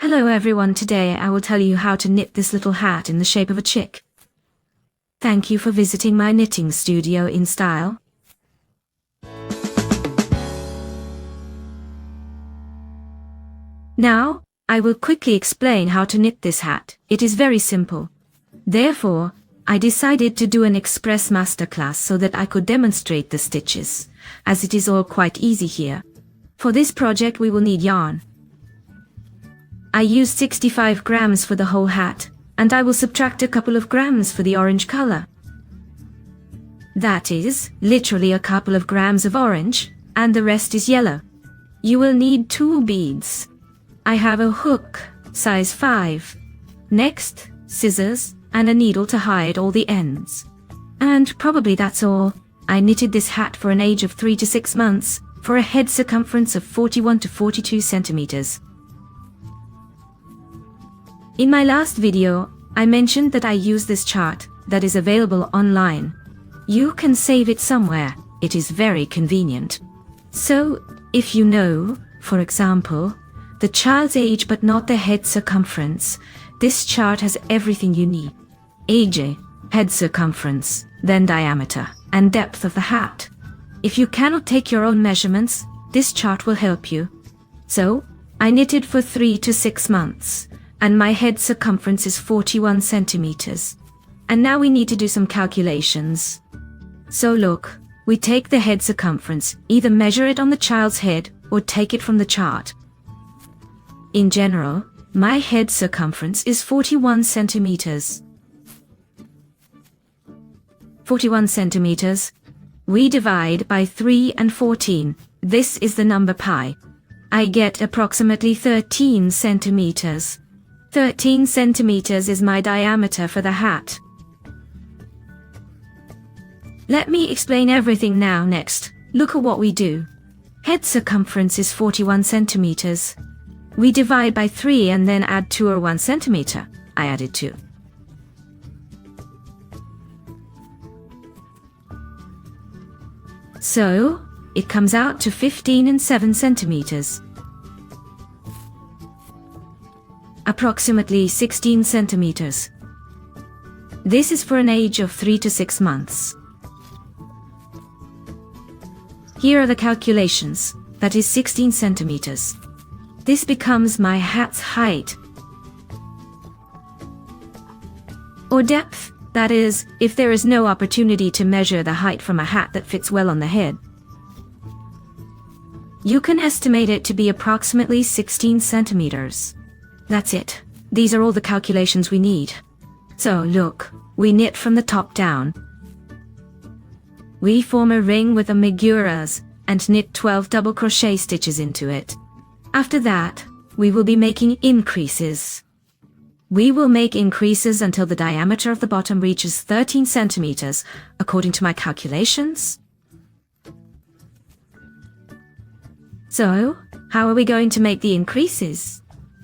Hello everyone, today I will tell you how to knit this little hat in the shape of a chick. Thank you for visiting my knitting studio in style. Now, I will quickly explain how to knit this hat. It is very simple. Therefore, I decided to do an express masterclass so that I could demonstrate the stitches, as it is all quite easy here. For this project we will need yarn. I used 65 grams for the whole hat, and I will subtract a couple of grams for the orange color. That is, literally a couple of grams of orange, and the rest is yellow. You will need 2 beads. I have a hook, size 5. Next, scissors, and a needle to hide all the ends. And probably that's all. I knitted this hat for an age of 3 to 6 months, for a head circumference of 41 to 42 centimeters. In my last video, I mentioned that I use this chart that is available online. You can save it somewhere, it is very convenient. So, if you know, for example, the child's age but not the head circumference, this chart has everything you need. Age, head circumference, then diameter, and depth of the hat. If you cannot take your own measurements, this chart will help you. So, I knitted for 3 to 6 months. And my head circumference is 41 centimeters. And now we need to do some calculations. So look, we take the head circumference, either measure it on the child's head or take it from the chart. In general, my head circumference is 41 centimeters. 41 centimeters. We divide by 3 and 14. This is the number pi. I get approximately 13 centimeters. 13 centimeters is my diameter for the hat. Let me explain everything now. Next, look at what we do. Head circumference is 41 centimeters. We divide by 3 and then add 2 or 1 centimeter. I added 2. So, it comes out to 15 and 7 centimeters. Approximately 16 centimeters. This is for an age of 3 to 6 months. Here are the calculations. That is 16 centimeters. This becomes my hat's height. Or depth, that is, if there is no opportunity to measure the height from a hat that fits well on the head. You can estimate it to be approximately 16 centimeters. That's it. These are all the calculations we need. So look, we knit from the top down. We form a ring with amiguras and knit 12 double crochet stitches into it. After that, we will be making increases. We will make increases until the diameter of the bottom reaches 13 centimeters, according to my calculations. So, how are we going to make the increases?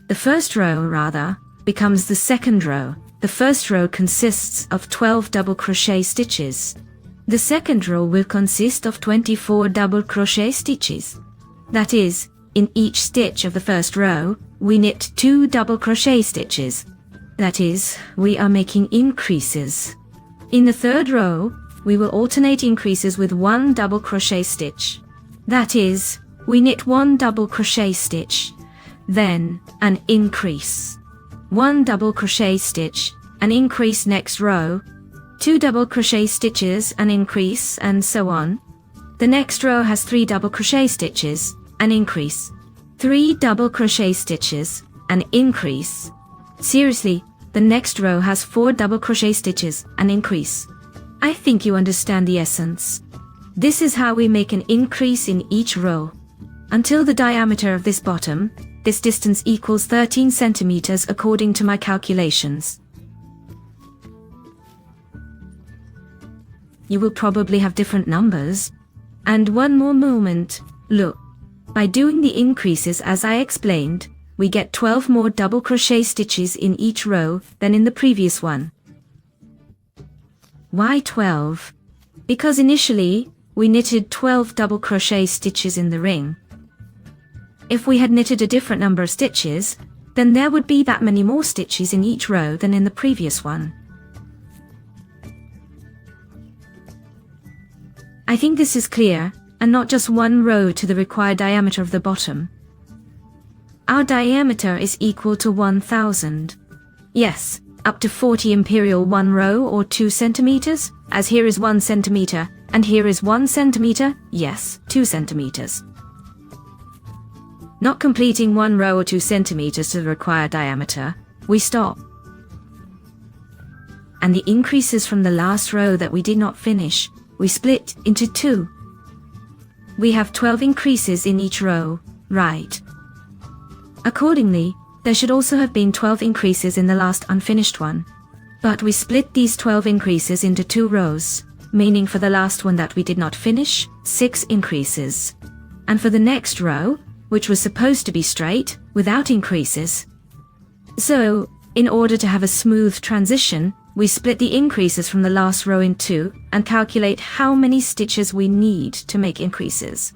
The first row, rather, becomes the second row. The first row consists of 12 double crochet stitches. The second row will consist of 24 double crochet stitches. That is, in each stitch of the first row, we knit 2 double crochet stitches. That is, we are making increases. In the third row, we will alternate increases with 1 double crochet stitch. That is, we knit 1 double crochet stitch. Then, an increase. 1 double crochet stitch, an increase next row, 2 double crochet stitches, an increase, and so on. The next row has 3 double crochet stitches, an increase. 3 double crochet stitches, an increase. Seriously, the next row has 4 double crochet stitches, an increase. I think you understand the essence. This is how we make an increase in each row. Until the diameter of this bottom, this distance equals 13 centimeters according to my calculations. You will probably have different numbers. And one more moment, look. By doing the increases as I explained, we get 12 more double crochet stitches in each row than in the previous one. Why 12? Because initially, we knitted 12 double crochet stitches in the ring. If we had knitted a different number of stitches, then there would be that many more stitches in each row than in the previous one. I think this is clear, and not just one row to the required diameter of the bottom. Our diameter is equal to 1000. Yes, up to 40 imperial 1 row or 2 centimeters, as here is 1 centimeter, and here is 1 centimeter, yes, 2 centimeters. Not completing 1 row or 2 centimeters to the required diameter, we stop. And the increases from the last row that we did not finish, we split into 2. We have 12 increases in each row, right? Accordingly, there should also have been 12 increases in the last unfinished one. But we split these 12 increases into 2 rows, meaning for the last one that we did not finish, 6 increases. And for the next row, which was supposed to be straight, without increases. So, in order to have a smooth transition, we split the increases from the last row in 2 and calculate how many stitches we need to make increases.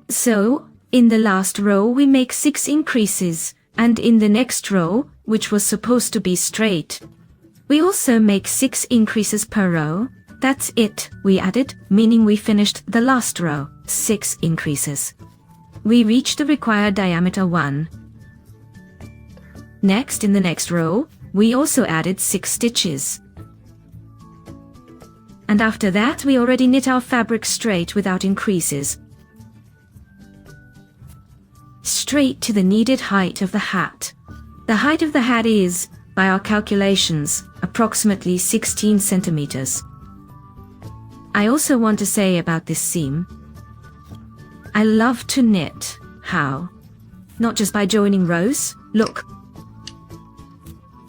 So, in the last row we make 6 increases, and in the next row, which was supposed to be straight, we also make 6 increases per row. That's it, we added, meaning we finished the last row, 6 increases. We reached the required diameter 1. Next, in the next row, we also added 6 stitches. And after that we already knit our fabric straight without increases. Straight to the needed height of the hat. The height of the hat is, by our calculations, approximately 16 centimeters. I also want to say about this seam, I love to knit. How? Not just by joining rows, look.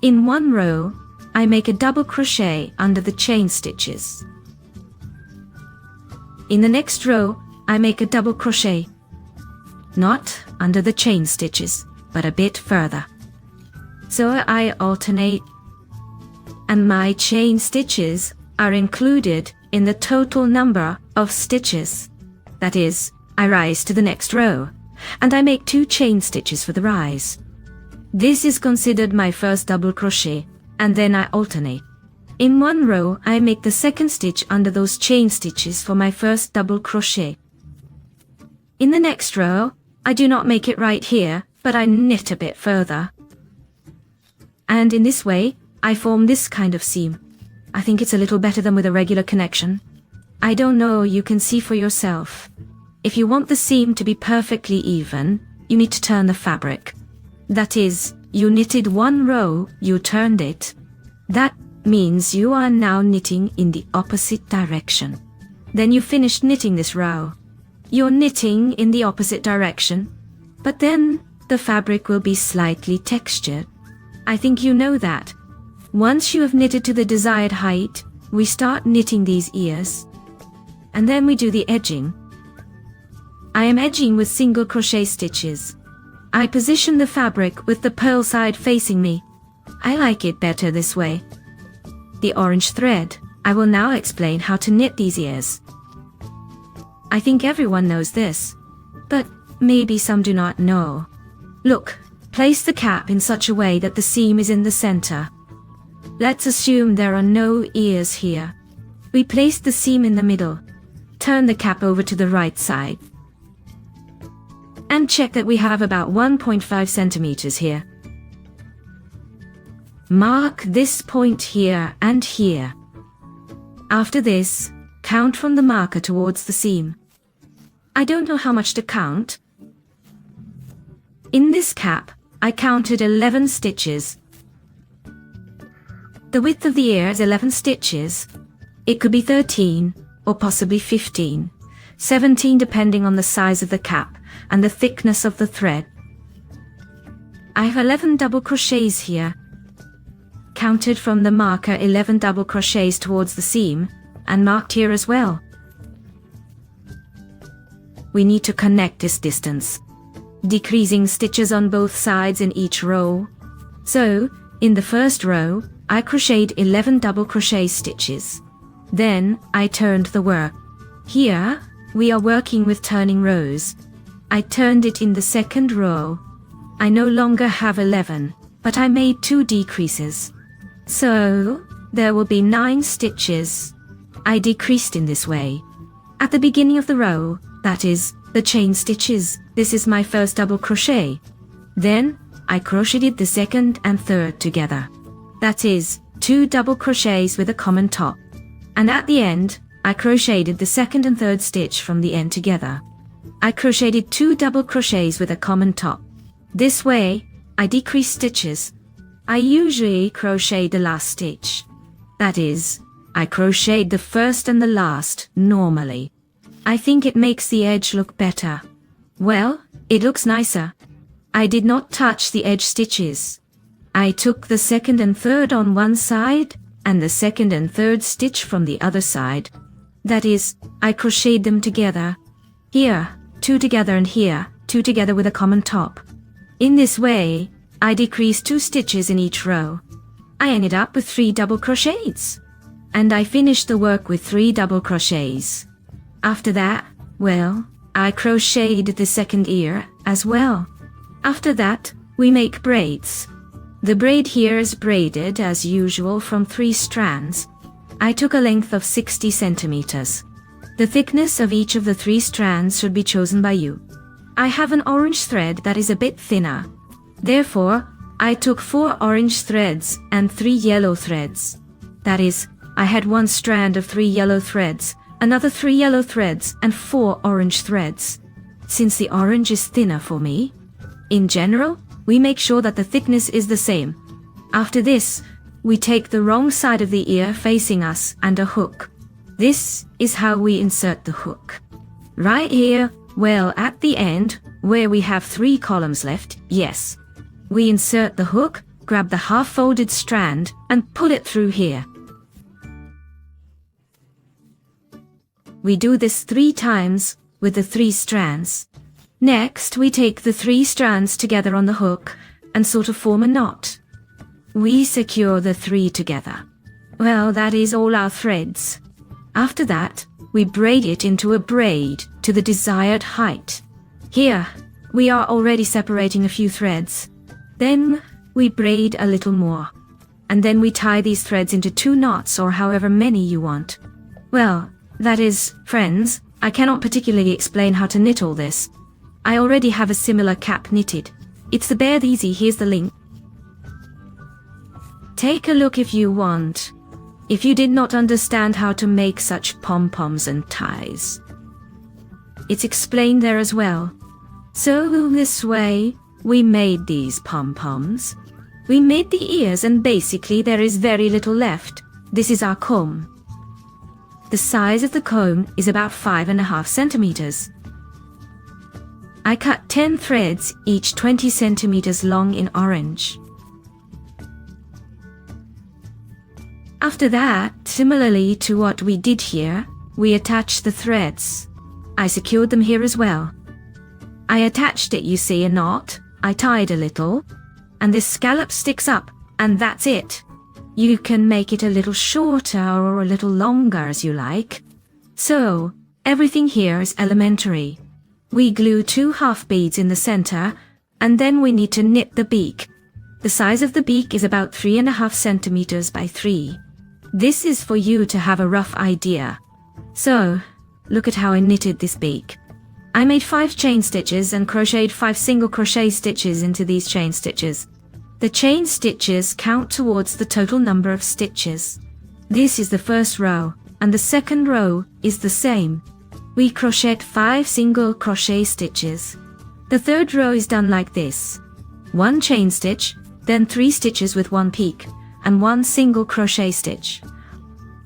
In one row, I make a double crochet under the chain stitches. In the next row, I make a double crochet. Not under the chain stitches, but a bit further. So I alternate, and my chain stitches are included in the total number of stitches. That is, I rise to the next row, and I make 2 chain stitches for the rise. This is considered my first double crochet, and then I alternate. In one row, I make the second stitch under those chain stitches for my first double crochet. In the next row, I do not make it right here, but I knit a bit further. And in this way, I form this kind of seam. I think it's a little better than with a regular connection. I don't know, you can see for yourself. If you want the seam to be perfectly even, you need to turn the fabric. That is, you knitted 1 row, you turned it. That means you are now knitting in the opposite direction. Then you finished knitting this row. You're knitting in the opposite direction, but then the fabric will be slightly textured. I think you know that. Once you have knitted to the desired height, we start knitting these ears. And then we do the edging. I am edging with single crochet stitches. I position the fabric with the purl side facing me. I like it better this way. The orange thread. I will now explain how to knit these ears. I think everyone knows this, but maybe some do not know. Look, place the cap in such a way that the seam is in the center. Let's assume there are no ears here. We place the seam in the middle. Turn the cap over to the right side. And check that we have about 1.5 centimeters here. Mark this point here and here. After this, count from the marker towards the seam. I don't know how much to count. In this cap, I counted 11 stitches. The width of the ear is 11 stitches. It could be 13, or possibly 15, 17 depending on the size of the cap and the thickness of the thread. I have 11 double crochets here. Counted from the marker 11 double crochets towards the seam, and marked here as well. We need to connect this distance, decreasing stitches on both sides in each row. So, in the first row, I crocheted 11 double crochet stitches. Then, I turned the work. Here, we are working with turning rows. I turned it in the second row. I no longer have 11, but I made 2 decreases. So, there will be 9 stitches. I decreased in this way. At the beginning of the row, that is, the chain stitches, this is my first double crochet. Then, I crocheted the second and third together. That is, 2 double crochets with a common top. And at the end, I crocheted the second and third stitch from the end together. I crocheted 2 double crochets with a common top. This way, I decreased stitches. I usually crochet the last stitch. That is, I crocheted the first and the last, normally. I think it makes the edge look better. Well, it looks nicer. I did not touch the edge stitches. I took the second and third on one side, and the second and third stitch from the other side. That is, I crocheted them together. Here, 2 together, and here, 2 together with a common top. In this way, I decreased 2 stitches in each row. I ended up with 3 double crochets. And I finished the work with 3 double crochets. After that, well, I crocheted the second ear as well. After that, we make braids. The braid here is braided as usual from 3 strands. I took a length of 60 centimeters. The thickness of each of the 3 strands should be chosen by you. I have an orange thread that is a bit thinner. Therefore, I took 4 orange threads and 3 yellow threads. That is, I had 1 strand of 3 yellow threads, another 3 yellow threads, and 4 orange threads. Since the orange is thinner for me, in general, we make sure that the thickness is the same. After this, we take the wrong side of the ear facing us and a hook. This is how we insert the hook. Right here, well, at the end, where we have 3 columns left, yes. We insert the hook, grab the half-folded strand, and pull it through here. We do this 3 times with the 3 strands. Next, we take the 3 strands together on the hook and sort of form a knot. We secure the 3 together. Well, that is all our threads. After that, we braid it into a braid to the desired height. Here, we are already separating a few threads. Then, we braid a little more. And then we tie these threads into 2 knots or however many you want. Well, that is, friends, I cannot particularly explain how to knit all this. I already have a similar cap knitted. It's the Bare Easy, here's the link. Take a look if you want. If you did not understand how to make such pom-poms and ties. It's explained there as well. So this way, we made these pom-poms. We made the ears and basically there is very little left. This is our comb. The size of the comb is about 5.5 centimeters. I cut 10 threads, each 20 centimeters long in orange. After that, similarly to what we did here, we attached the threads. I secured them here as well. I attached it, you see, a knot. I tied a little, and this scallop sticks up, and that's it. You can make it a little shorter or a little longer as you like. So, everything here is elementary. We glue 2 half beads in the center, and then we need to knit the beak. The size of the beak is about 3.5 centimeters by 3. This is for you to have a rough idea. So, look at how I knitted this beak. I made 5 chain stitches and crocheted 5 single crochet stitches into these chain stitches. The chain stitches count towards the total number of stitches. This is the first row, and the second row is the same. We crochet 5 single crochet stitches. The third row is done like this. 1 chain stitch, then 3 stitches with 1 peak, and 1 single crochet stitch.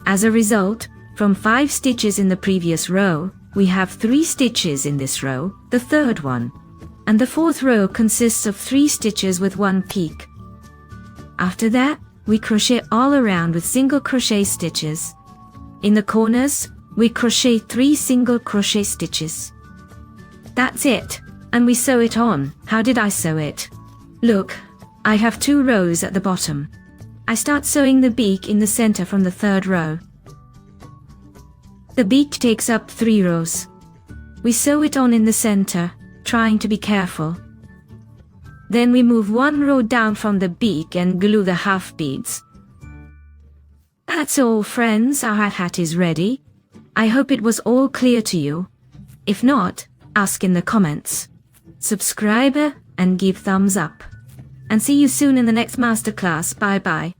As a result, from 5 stitches in the previous row, we have 3 stitches in this row, the third one. And the fourth row consists of 3 stitches with 1 peak. After that, we crochet all around with single crochet stitches. In the corners, we crochet 3 single crochet stitches. That's it, and we sew it on. How did I sew it? Look, I have 2 rows at the bottom. I start sewing the beak in the center from the third row. The beak takes up 3 rows. We sew it on in the center, trying to be careful. Then we move one row down from the beak and glue the half beads. That's all, friends, our hat is ready. I hope it was all clear to you. If not, ask in the comments. Subscribe and give thumbs up. And see you soon in the next masterclass. Bye bye.